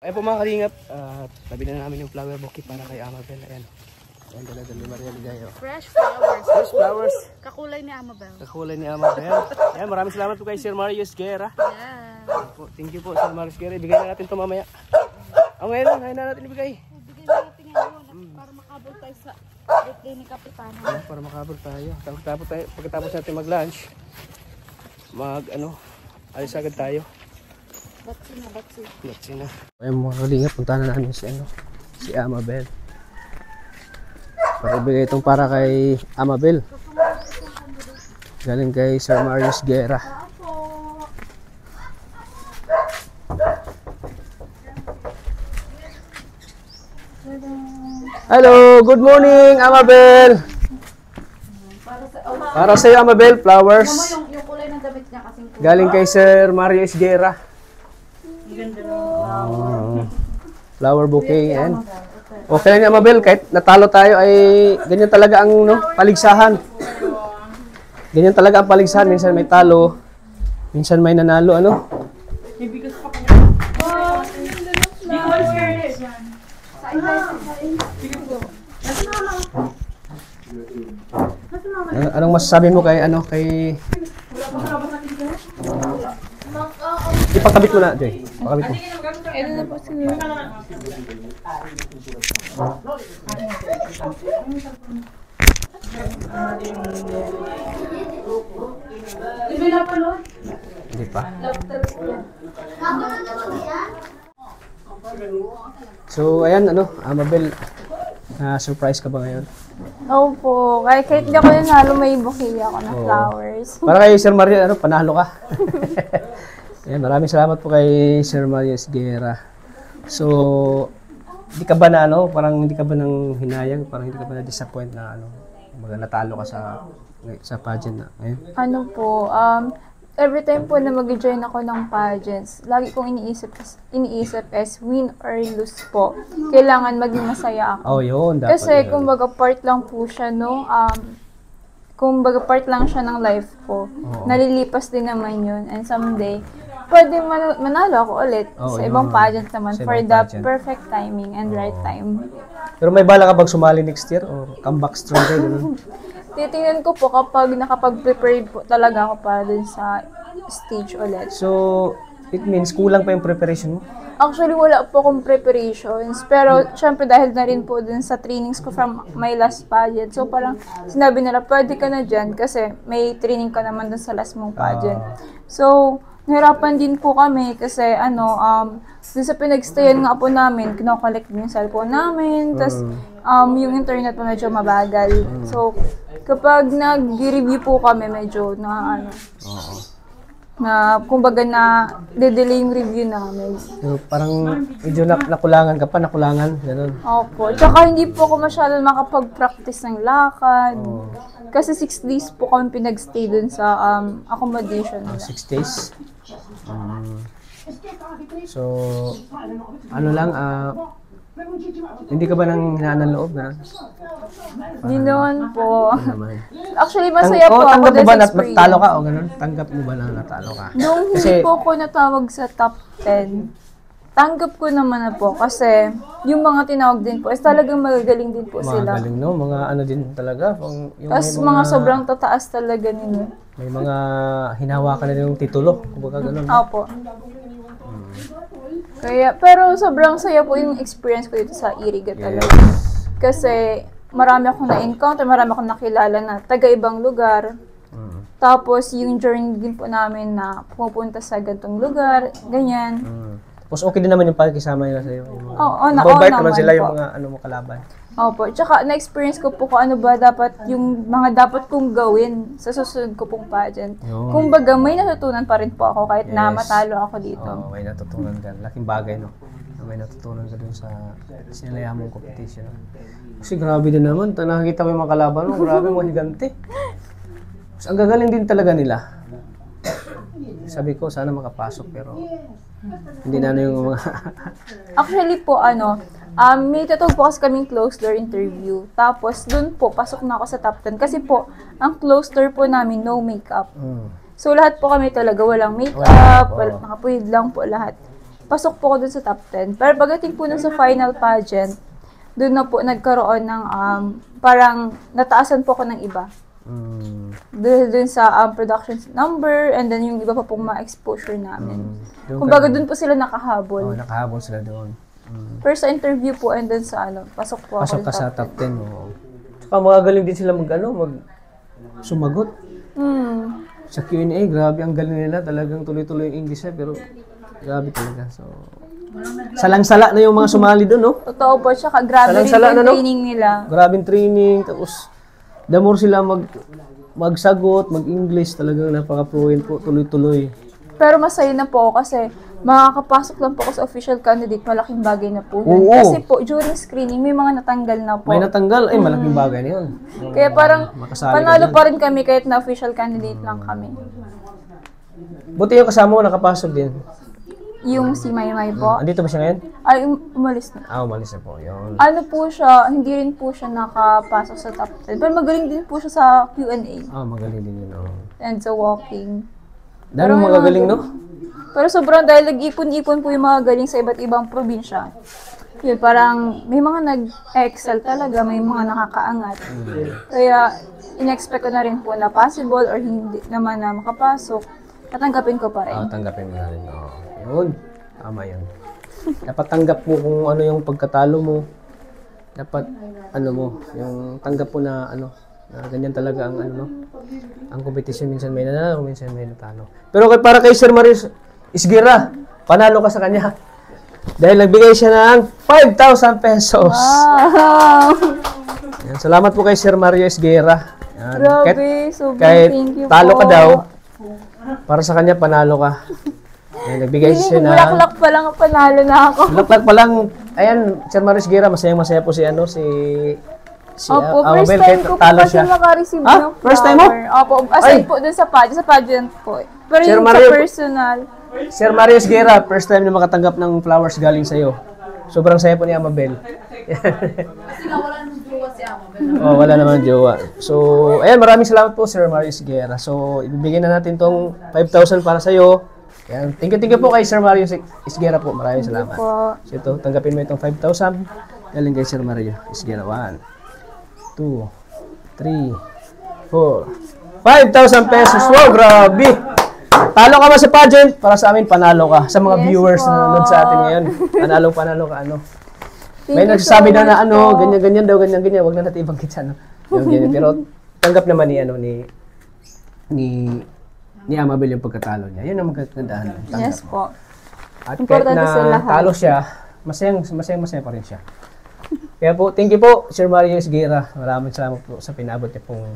Ayun po mga kalingap, tabi na namin yung flower bouquet para kay Amabel. Ayan. Ayan, dala-dala ni Maria Ligayo. Fresh flowers. Fresh flowers. Kakulay ni Amabel. Kakulay ni Amabel. Ayan, maraming salamat po kay Sir Marius Guerra. Yeah. Thank you po Sir Marius Guerra. Ibigay na natin ito mamaya. Ngayon lang, ngayon na natin ibigay. Bigyan natin ngayon para makabot tayo sa birthday ni Kapitana. Ayan, para makabot tayo. Pagkatapos natin mag-lunch, alis agad tayo. Batsi na. Ayun mga kalingap, punta na namin si Amabel. Para ibigay itong para kay Amabel. Galing kay Sir Marius Guerra. Hello, good morning Amabel. Para sa iyo Amabel, flowers. Yung kulay ng damit niya kasi. Galing kay Sir Marius Guerra. Flower bouquet and okay lang Amabel, kahit natalo tayo ay ganyan talaga ang paligsahan. Ganyan talaga ang paligsahan, minsan may talo, minsan may nanalo Anong masasabi mo kay ipakabit mo na, Joy. Pakabit mo. Ito na po siguro. Hindi pa. So, ayan, Amabel, surprise ka ba ngayon? Opo. Kahit hindi ako nanalo, may bouquet ako na flowers. Para kay Sir Maria, panalo ka. Ayan, maraming salamat po kay Sir Marius Guerra. So, hindi ka ba parang hindi ka ba nang hinayang, parang hindi ka ba na-disappoint na natalo ka sa pageant na? Ayun. Every time po na mag-join ako ng pageants, lagi kong iniisip is win or lose po. Kailangan maging masaya ako. Oh, yun. Dapat kasi kumbaga part lang po siya, kumbaga part lang siya ng life ko. Nalilipas din naman yun. And someday, pwede manalo ako ulit sa ibang pageant naman for the perfect timing and right time. Pero may bala ka bang sumali next year or comeback stronger? Titingnan ko po kapag nakapag-prepare po talaga ako para dun sa stage ulit. So, it means kulang pa yung preparation mo? Actually, wala po akong preparations. Pero, syempre, dahil na rin po dun sa trainings ko from my last pageant. So, parang sinabi nila, pwede ka na dyan kasi may training ka naman dun sa last mong pageant. So, nahirapan din po kami kasi, dun sa pinagstayan nga po namin, kinokollect din yung cellphone namin. Tapos, yung internet po medyo mabagal. So, kapag nag-review po kami, medyo kumbaga de-delay yung review namin. So, parang medyo nakulangan ka pa, gano'n. Opo. Tsaka hindi po ako masyadong makapag-practice ng lakad. Kasi 6 days po kami pinag-stay dun sa accommodation nila. 6 days? So, hindi ka ba nang hinaan ng loob na? Hindi naman po. Actually, masaya po ako tanggap mo ba experience. natalo ka o gano'n? Tanggap mo ba na natalo ka? Nung hindi po ako natawag sa top 10, tanggap ko naman na po kasi yung mga tinawag din po is talagang magagaling din po sila. Magaling mga din talaga. Tapos mga sobrang tataas talaga nila. May mga hinawakan na yung titulo. Kumbaga gano'n. Opo. Pero sobrang saya po yung experience ko dito sa Iriga talaga. Kasi marami akong na-encounter, marami akong nakilala na taga-ibang lugar. Tapos yung journey din po namin na pupunta sa gantong lugar, ganyan. Tapos okay din naman yung pakikisama nila sa'yo. Mababait naman sila yung mga kalaban. Opo. Tsaka na-experience ko po kung ano ba yung mga dapat kong gawin sa susunod ko pong pageant. Kumbaga, may natutunan pa rin po ako kahit na matalo ako dito. May natutunan ka. Laking bagay, may natutunan ka dun sa sinalayan mong competition. Kasi grabe din naman. Nakakita ko yung mga kalaban mo. Grabe, mga higante. Ang gagaling din talaga nila. Sabi ko, sana makapasok pero hindi na yung mga... Actually po, may tatawag po kasi kaming closed door interview. Tapos, dun po, pasok na ako sa top 10. Kasi po, ang closed door po namin, no makeup. So, lahat po kami talaga walang makeup, nakapuhid lang po lahat. pasok po ako dun sa top 10. Pero pagdating po nun sa final pageant, dun na po nagkaroon ng parang nataasan po ako ng iba. Dun sa production number and then yung iba pa pong ma-exposure namin. Kumbaga dun po sila nakahabol. Nakahabol sila doon. First sa interview po and then sa pasok po Pasok ako ka sa top 10. Oo. Saka magagaling din sila sumagot. Sa Q&A, grabe ang galing nila. Talagang tuloy-tuloy yung English pero grabe talaga. So, salang-sala na yung mga sumali doon, no? Totoo po, tsaka grabe rin Salang-sala yung na, no? training nila. Grabing training, tapos the more sila magsagot, mag-English, talagang napaka-fluent po, tuloy-tuloy. Pero masaya na po ako kasi makakapasok lang po ako sa official candidate, malaking bagay na po yun. Oo. Kasi po, during screening, may mga natanggal na po. May natanggal, ay malaking bagay na yun. Kaya parang Makasali panalo ka pa rin kami kahit na official candidate lang kami. Buti yung kasama mo nakapasok din. Yung si Maymay po, Andito ba siya ngayon? ay umalis na. Umalis na po. Yun. Ano po siya, hindi rin po siya nakapasok sa top 10. Pero magaling din po siya sa Q&A Magaling din yun. and sa walking. Dami magagaling, no? Pero sobrang dahil nag-ipon-ipon po yung mga galing sa iba't ibang probinsya. Yun, parang may mga nag-excel talaga, may mga nakakaangat. Kaya, in-expect ko na rin po na possible or hindi naman na makapasok. Tatanggapin ko pa rin. Tanggapin mo na rin. Yun. Tama yun. Dapat tanggap mo kung ano yung pagkatalo mo. Dapat, yung tanggap mo na na ganyan talaga ang ang competition. Minsan may nanalo, minsan may natalo. Pero para kay Sir Marius Isguera, panalo ka sa kanya. Dahil nagbigay siya ng 5,000 pesos. Wow! Yan, salamat po kay Sir Mario Isguera. Yan. Grabe, sobrang kahit thank you talo po. ka daw, para sa kanya panalo ka. Yan, nagbigay siya na... Bulaklak pa lang, panalo na ako. Bulaklak pa lang. Ayan, Sir Mario Isguera, masayang-masaya po si Opo, first Amabel, time ko po talo kasi siya. makareceive Ah, ng flower. first time mo? Opo, aside po dun sa pageant po. Pero Sir yung Mario- sa personal, Sir Mario Isguera, first time na makatanggap ng flowers galing sa'yo. Sobrang saya po ni Amabel. Kasi nga wala nang jowa si Amabel. Wala naman jowa. So, ayan, maraming salamat po, Sir Mario Isguera. So, ibibigay na natin tong 5,000 para sa'yo. Ayan, thank you po kay Sir Mario Isguera po. Maraming salamat. po. So, ito, tanggapin mo itong 5,000. Galing kay Sir Mario Isguera. 1, 2, 3, 4, 5,000 pesos. Wow, grabe! Talo ka ba sa pageant? Para sa amin, panalo ka. Sa mga Yes viewers po. na nanonood sa atin ngayon. Panalo ka, Thank May you nagsasabi so daw na much po. ganyan daw, ganyan. Wag na natin ibangkit sa Yung ganyan. Pero tanggap naman ni Amabel yung pagkatalo niya. Yun ang magkagandahan. Yes po. At kahit Importante sa na lahat. talo siya, masaya pa rin siya. Kaya po, thank you po, Sir Mario Isguera. Maraming salamat po sa pinabot niya pong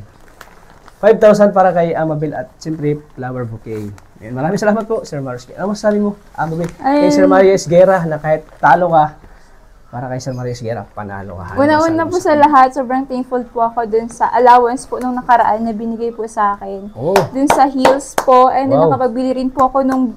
5,000 para kay Amabel at siyempre flower bouquet. Ayan, maraming salamat po, Sir Mario Isguera. Ano masasabi mo, Amabel? Kay Sir Mario Isguera na kahit talo ka, para kay Sir Mario Isguera, panalo ka. Una-una po sa lahat, sobrang thankful po ako dun sa allowance po nung nakaraan na binigay po sa akin. Oh, Dun sa Heels po, and then Wow. nakapagbili rin po ako nung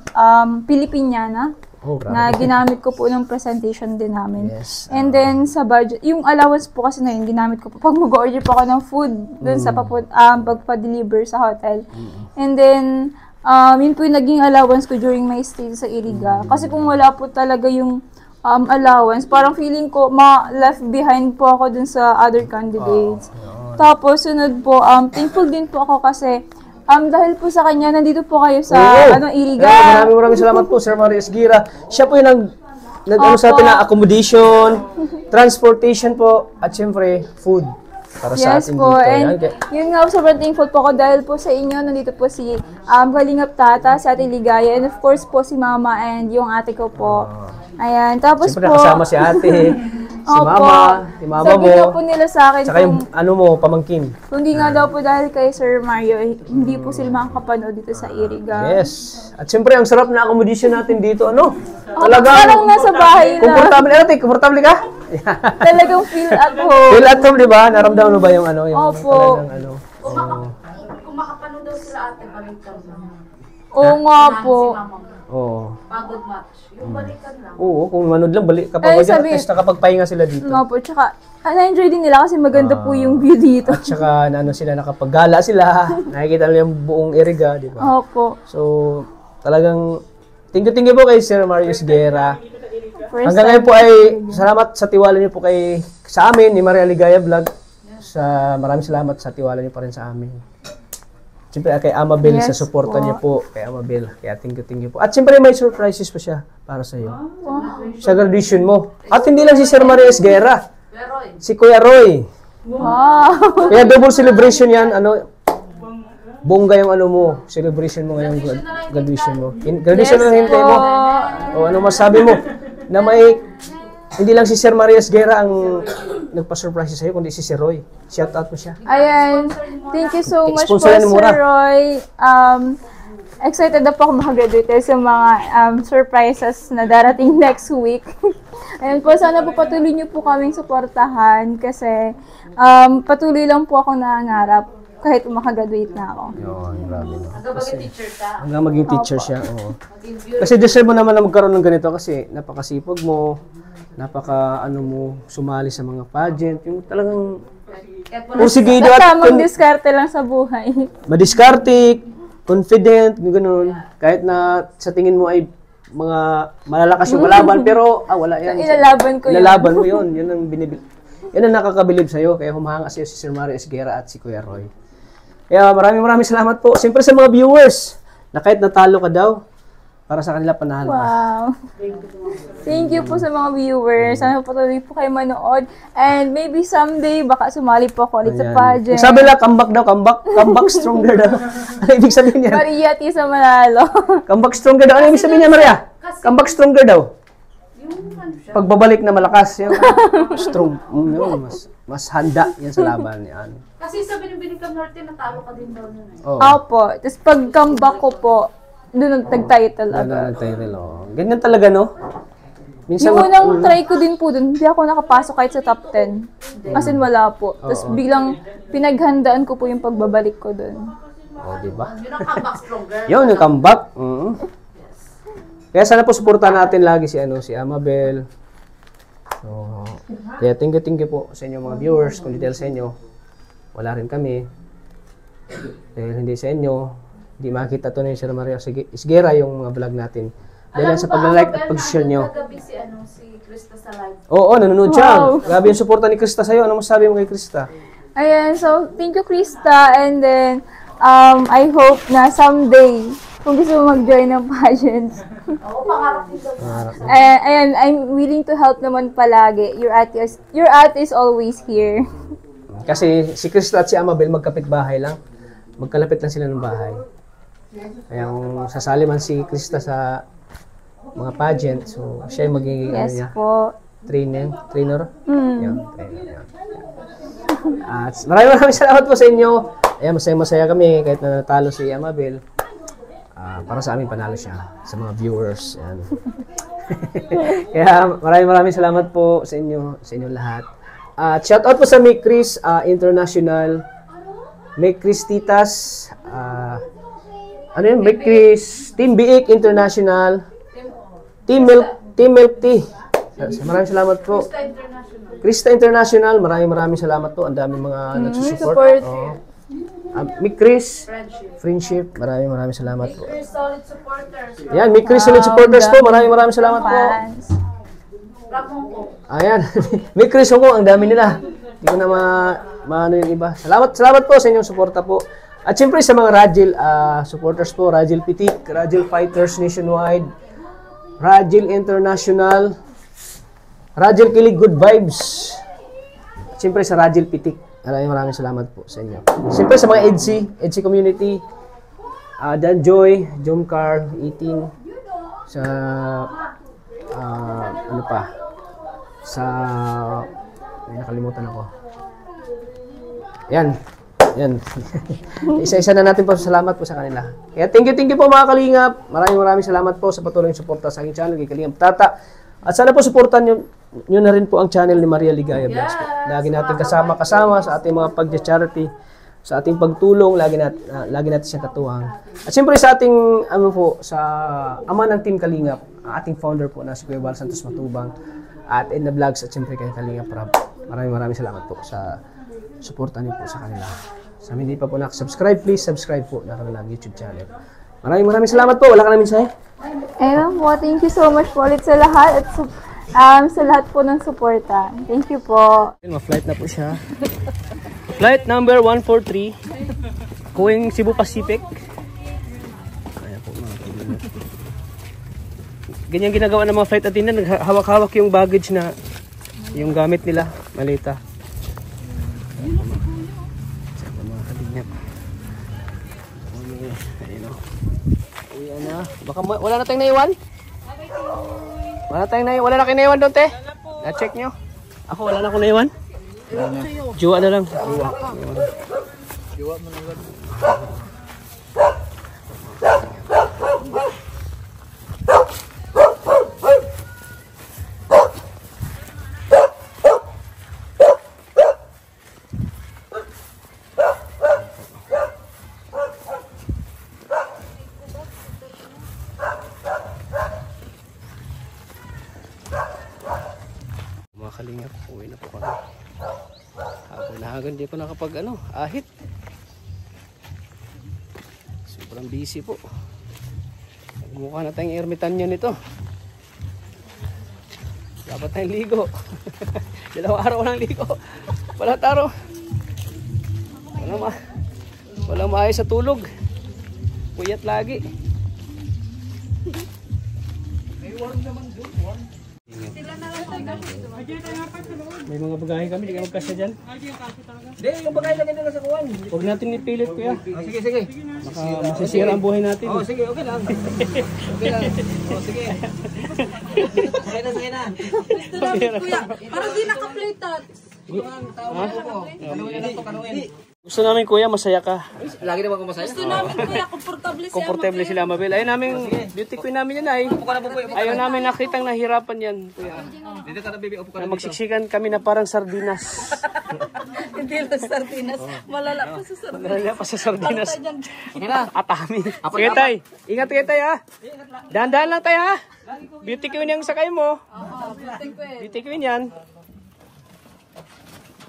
Pilipiniana na grabe. ginamit ko po nung presentation din namin. Yes. And then sa budget, yung allowance po kasi na yun, ginamit ko po pag mag-order po ako ng food dun sa pagpa-deliver sa hotel. And then, yun po yung naging allowance ko during my stay sa Iriga. Kasi kung wala po talaga yung allowance, parang feeling ko left behind po ako dun sa other candidates. Tapos, sunod po, thankful din po ako kasi dahil po sa kanya, nandito po kayo sa Iriga. Maraming salamat po, Sir Mario Isguera. Siya po yung nag-ano sa Opo. atin na accommodation, transportation po, at siyempre, food. Para sa Yes atin po, dito. and yun nga, sobrang thankful po ako dahil po sa inyo, nandito po si Kalingap Tata, si Ate Ligaya, and of course po si Mama and yung ate ko po. Ayan, tapos Siyempre, po, nakasama si ate, si mama, si mama sabi mo, nga po nila sa akin, tsaka yung pamangkin. kung di nga daw po dahil kay Sir Mario, hindi po sila makakapanood dito sa Iriga. Yes. At siyempre, ang sarap na accommodation natin dito, Parang nasa bahay na. Komportable ka? Talagang feel at home. Feel at home, di ba? Naramdaman mo ba yung Opo. talagang Kung makapanood daw sila ate, balikan lang. Oo nga po. Si mama mo. Oo. Pagod match. Yung balikan lang. Oo, kung manood lang, balik kapag Eh, sabi- at least nakapagpahinga sila dito. Nga po, tsaka na-enjoy din nila kasi maganda po yung view dito. At saka sila, nakapaggala sila, nakikita nila yung buong Iriga, di ba? Opo. So, talagang thank you po kay Sir Marius Guerra. First Hanggang time ngayon po ay salamat sa tiwala niyo po sa amin ni Maria Ligaya Vlog. Maraming salamat sa tiwala niyo pa rin sa amin. Siyempre kay Amabel Yes sa suporta po. niyo po kay Amabel. Kaya thank you po. At siyempre may surprises pa siya para sa iyo. Sa graduation mo. At hindi lang si Sir Marius Guerra. Si Kuya Roy. Wow! Kaya double celebration yan. Bongga yung celebration mo ngayong graduation mo. Graduation na hintay mo. O ano masabi mo? Na hindi lang si Sir Marius Guerra ang nagpa-surprise sa'yo, kundi si Sir Roy. Shout out mo siya. Ayan. Thank you so much po, Sponsoran ni Mura. Sir Roy. Excited na po ako makagraduate sa mga surprises na darating next week. Ayan po, sana po patuloy niyo po kaming suportahan kasi patuloy lang po ako nangangarap kahit makagraduate na ako. Yun, grabe no. Hanggang maging teacher ka. Hanggang maging teacher siya, oo. Kasi deserve mo naman na magkaroon ng ganito kasi napakasipag mo, mo sumali sa mga pageant, yung talagang pusigido at Tamang diskarte lang sa buhay. madiskarte, confident, yung ganun. Kahit na sa tingin mo ay mga malalakas yung kalaban, pero wala yan. Ilalaban ko yun. Ilalaban mo yun. Yun ang yan ang nakakabilib sa'yo. Kaya humahanga sa'yo si Sir Marius Guerra at si Kuya Roy. Kaya maraming salamat po. Siyempre sa mga viewers, na kahit natalo ka daw, para sa kanila panalo ka. Wow. Thank you po sa mga viewers. Sana po patuloy po kayo manood. And maybe someday, baka sumali po ako ulit sa Ayan. pageant. Sabi lang, comeback daw, comeback stronger daw. Ano ibig sabihin yan? Maria Tisa Manalo. Comeback stronger daw. Ano ibig sabihin niya, Maria? Comeback stronger daw. Yung ano siya. Pagbabalik na malakas, yung strong, yun, mas handa yan sa laban. Yan. Kasi sa Binibining Norte, natalo ka din daw nun eh. Oo. Opo. Tapos pag comeback ko po, doon nag-title agad. Ganyan talaga, no? Minsan, Yung unang try ko din po doon, hindi ako nakapasok kahit sa top 10. As in, wala po. Tapos biglang pinaghandaan ko po yung pagbabalik ko doon. diba? Yun ang comeback stronger. Yun, yung comeback. Kaya sana po suportahan natin lagi si Amabel. So, kaya thank you po sa inyo mga viewers. Kung dahil sa inyo, wala rin kami. Dahil hindi sa inyo, hindi makita to ni Sir Maria Guerra yung mga vlog natin. Dahil lang sa pag-like at pag-share nyo. Kagabi si Krista sa live. Oo, nanonood siya. Wow. Grabe yung suporta ni Krista sa'yo. Ano masabi mo kay Krista? Ayan, so thank you, Krista. And then, I hope na someday, kung gusto mo mag-join ng pageants, Oo, pangarap din daw. ayan, I'm willing to help naman palagi. Your ate is always here. Kasi si Krista at si Amabel magkapit-bahay lang. Magkalapit lang sila ng bahay. Kaya kung sasali man si Krista sa mga pageant, so siya yung magiging Yes niya, po. trainer. Mm. Yan, trainer yan. At maraming salamat po sa inyo. Ayan, masaya kami kahit na natalo si Amabel. Para sa amin panalo siya sa mga viewers. Yan. Kaya maraming salamat po sa inyo lahat. At shout out po sa Make Chris International, Make Chris Titas, Make Chris, Team Biik International, Team Milk Tea. Maraming salamat po. Krista International. Krista International, maraming salamat po. Ang daming mga nagsusupport. support. Make Chris Friendship. maraming salamat po. Chris, solid supporters. Ayan, Make Chris solid supporters po. Maraming salamat po. Fans. Ramon ko. Ayan, Make Chris Hong Kong, ang dami nila. Hindi ko na maano yung iba. Salamat po sa inyong suporta po. At siyempre sa mga Rajil supporters po, Rajil Pitik, Rajil Fighters Nationwide, Rajil International, Rajil Kilig Good Vibes. At siyempre sa Rajil Pitik, maraming salamat po sa inyo. Siyempre sa mga EDC community, Dan Joy, Jom Carl, 18, sa may nakalimutan ako. Yan. Isa-isa na natin po salamat po sa kanila. Kaya thank you po mga Kalingap. Maraming salamat po sa patuloy ng suporta sa aking channel kay Kalingap Tata. At sana po suportan nyo na rin po ang channel ni Maria Ligaya Vlogs. Lagi natin kasama sa ating mga pag-charity, sa ating pagtulong, lagi natin siyang katuwang. At siyempre sa ating sa ama ng Team Kalingap, ating founder po na si Kuya Val Santos Matubang, at Edna Vlogs, at siyempre kay Kalingap Rab. Maraming salamat po sa suporta niyo po sa kanila. Sa hindi pa po nakasubscribe, please subscribe po na kanilang YouTube channel. Maraming salamat po. Wala ka namin sa'yo. Ayun po, thank you so much po ulit sa lahat at sa lahat po ng suporta. Thank you po. Ma-flight na po siya. Flight number 143. Going Cebu Pacific. Ayan po mga kaibigan. Ganyan ginagawa ng mga flight attendant. Hawak-hawak yung baggage na yung gamit nila. Malita. Ayan po mga kaibigan. Ayun o. Ayan na. Baka wala na tayong naiwan? Wala na kayo naiwan doon, te? Na-check nyo? Ako, wala na akong naiwan? Juwa na lang. Juwa mo na lang. Mga kalingap, uwi na po kami. Hagan di pa nakapag ahit. Sobrang busy po. Mukha na tayong ermitanyo nito. Dapat tayong ligo. Dalawang araw ng ligo. Walang taro. Walang maayos sa tulog. Puyat lagi. May mga bagahe kami, di ka magkasya dyan. Hindi, yung bagahe lagay nila sa kuwan. Huwag natin ipilit, kuya. Sige. Baka masisira ang buhay natin. Sige, okay lang. Okay lang. Sige. Sige na. Kuya, parang di naka-plate. Gusto namin, kuya, masaya ka. Lagi naman ako masaya. Gusto namin kuya, Komportable sila, Mabel. Ayaw namin, beauty queen namin yan ay. Ayaw namin nakitang nahirapan yan, kuya. Dito ka na, baby. Upo ka Na magsiksikan kami na parang sardinas. Hindi lang sardinas. Malala pa sa sardinas. Nalala pa sa sardinas. Okay na. Atami. Sige, tay. Ingat kayo, tay, ha. Dahan-dahan lang, tay, ha. Beauty queen yung sakay mo. Beauty queen yan.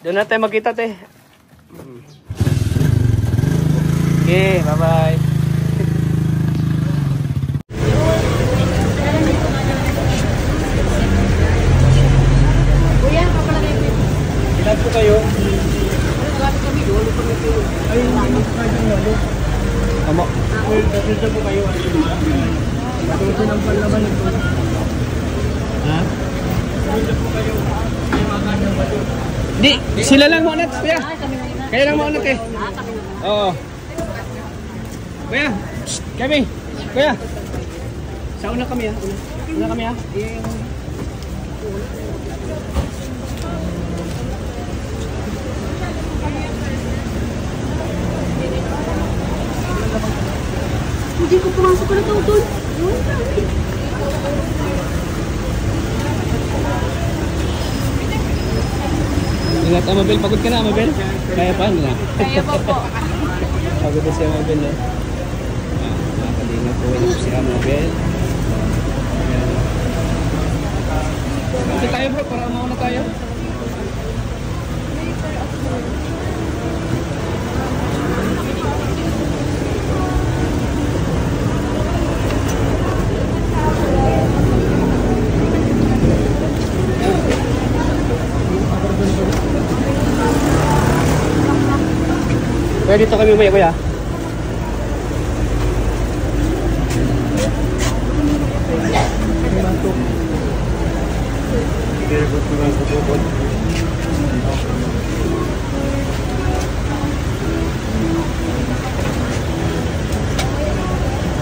Doon na tayo magkita, tay. Okay, bye-bye. Ilan po kayo? Ay, hindi po kayo lalo. Tama. Dito po kayo. Dito ng palaman ito. Ha? Dito po kayo. Di, sila lang maunat, kuya. Kaya lang maunat eh. Oo. Kuya, kami. Kuya. Sa una kami ha. Una kami ha. Hindi ko pumasok na daw doon. Ingat, Amabel. Pagod ka na, Amabel? Kaya pa na? Kaya po po. Pagod na si Amabel, no? Nakalingat po na po si Amabel. Ito tayo, bro. Para mauna tayo. Kuya, dito kami umaya, kuya.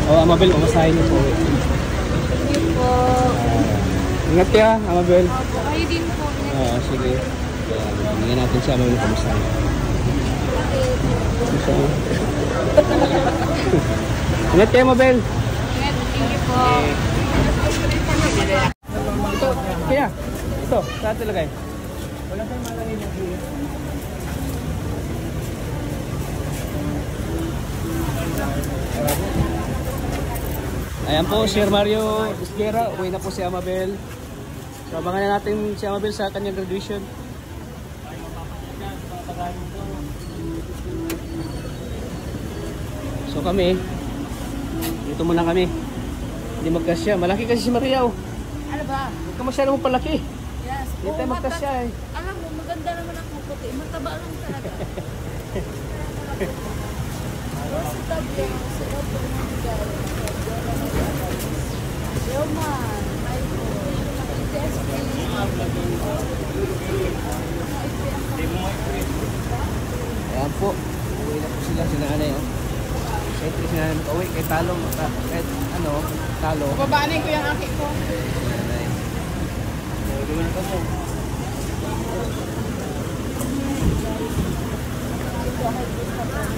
Oh, Amabel, mamasahin niyo po. Thank you po. Ingat ka, Amabel. Opo, kayo din po. Oo, sige. Tingnan natin siya, Amabel, kumustahin. Ingat kayo, Mabel. Thank you po. Ito, kaya. Ito, saan talagay? Wala kayong malagay na dito. Ayan po, Sir Mario Isguera. Uwi na po si Amabel. So, abangan natin si Amabel sa kanyang graduation. So kami, Dito muna kami. Hindi magkasya. Malaki kasi si Maria, oh. Ano ba? Huwag ka masyadong palaki. Yes. Hindi tayo magkasya, eh. Alam mo, maganda naman ang puputi. Mataba lang talaga. Rosa tabyo. Sa opo ng bigay. Roman. May test Ayan po. Uwi na po sila, sinanay, oh. Siyempre sinanay mag-uwi. Kahit talo, kahit ano, talo. Babaanay ko yung aki ko. Sinanay. Gawin ko mo.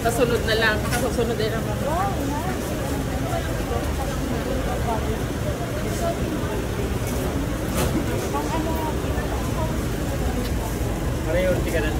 Kasunod na lang. Kasunod na lang. Pareho, tika na